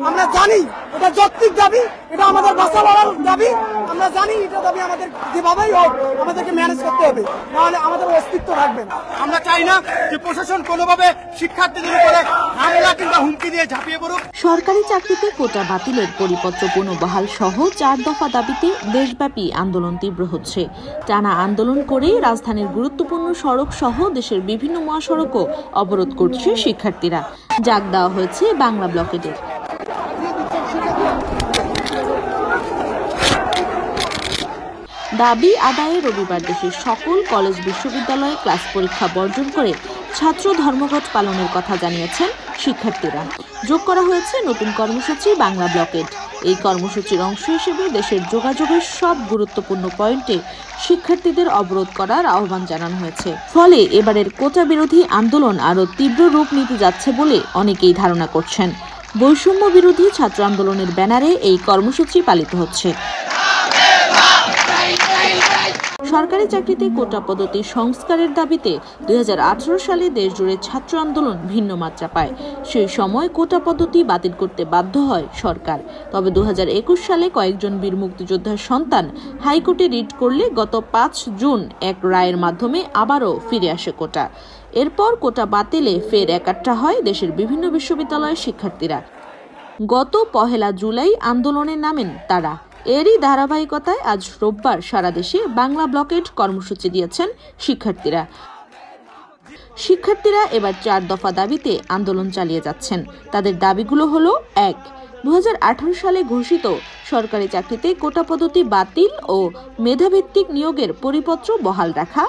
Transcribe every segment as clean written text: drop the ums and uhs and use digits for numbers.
আমরা জানি এটা যৌক্তিক দাবি, এটা আমাদের বাঁচা লড়ার দাবি। আমরা জানি এটা দাবি আমাদের যেভাবেই হোক আমাদেরকে ম্যানেজ করতে হবে, নাহলে আমাদের অস্তিত্ব থাকবে না। আমরা চাই না যে প্রশাসন কোনোভাবে শিক্ষার্থীদের উপরে হামলা কিংবা হুমকি দিয়ে ঝাঁপিয়ে পড়ুক। সরকারি চাকরিতে কোটা বাতিলের পরিপত্র পুনর্বহাল সহ 4 দফা দাবিতে দেশব্যাপী আন্দোলন তীব্র হচ্ছে। টানা আন্দোলন করে রাজধানীর গুরুত্বপূর্ণ সড়ক সহ দেশের বিভিন্ন মহাসড়কও অবরোধ করছে শিক্ষার্থীরা। ডাক দেওয়া হয়েছে বাংলা ব্লকেডের। দাবি আদায়ে রবিবার দেশের সকল কলেজ বিশ্ববিদ্যালয়ে ক্লাস পরীক্ষা বর্জন করে ছাত্র ধর্মঘট পালনের কথা জানিয়েছেন শিক্ষার্থীরা। যোগ করা হয়েছে নতুন কর্মসূচি বাংলা ব্লকেড। এই কর্মসূচির অংশ হিসেবে দেশের যোগাযোগের সব গুরুত্বপূর্ণ পয়েন্টে শিক্ষার্থীদের অবরোধ করার আহ্বান জানানো হয়েছে। ফলে এবারের কোটা বিরোধী আন্দোলন আরও তীব্র রূপ নিতে যাচ্ছে বলে অনেকেই ধারণা করছেন। বৈষম্য বিরোধী ছাত্র আন্দোলনের ব্যানারে এই কর্মসূচি পালিত হচ্ছে। সরকারি চাকরিতে কোটা পদ্ধতি সংস্কারের দাবিতে 2018 সালে দেশজুড়ে ছাত্র আন্দোলন ভিন্ন মাত্রা পায়। সেই সময় কোটা পদ্ধতি বাতিল করতে বাধ্য হয় সরকার। তবে 2021 সালে কয়েকজন বীর মুক্তিযোদ্ধার সন্তান হাইকোর্টে রিট করলে গত 5 জুন এক রায়ের মাধ্যমে আবারও ফিরে আসে কোটা। এরপর কোটা বাতিলে ফের একাট্টা হয় দেশের বিভিন্ন বিশ্ববিদ্যালয়ের শিক্ষার্থীরা। গত 1 জুলাই আন্দোলনে নামেন তারা। এরই ধারাবাহিকতায় আজ রোববার সারা দেশে বাংলা ব্লকেড কর্মসূচি দিয়েছেন শিক্ষার্থীরা এবার 4 দফা দাবিতে আন্দোলন চালিয়ে যাচ্ছেন। তাদের দাবিগুলো হলো: 1. 2018 সালে ঘোষিত সরকারি চাকরিতে কোটা পদ্ধতি বাতিল ও মেধাভিত্তিক নিয়োগের পরিপত্র বহাল রাখা।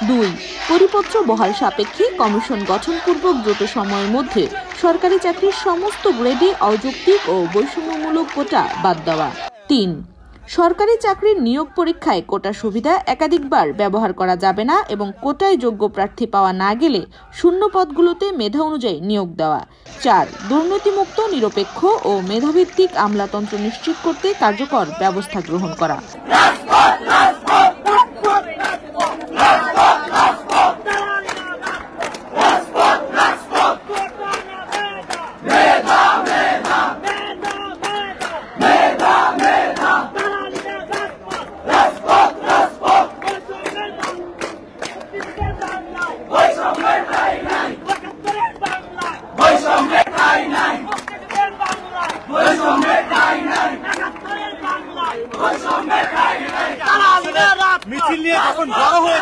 2. পরিপত্র বহাল সাপেক্ষে কমিশন গঠনপূর্বক দ্রুত সময়ের মধ্যে সরকারি চাকরির সমস্ত গ্রেডে অযৌক্তিক ও বৈষম্যমূলক কোটা বাদ দেওয়া। 3. সরকারি চাকরির নিয়োগ পরীক্ষায় কোটা সুবিধা একাধিকবার ব্যবহার করা যাবে না এবং কোটায় যোগ্য প্রার্থী পাওয়া না গেলে শূন্য পদগুলোতে মেধা অনুযায়ী নিয়োগ দেওয়া। 4. দুর্নীতিমুক্ত, নিরপেক্ষ ও মেধাভিত্তিক আমলাতন্ত্র নিশ্চিত করতে কার্যকর ব্যবস্থা গ্রহণ করা। মিছিল নিয়ে যখন বড় হয়ে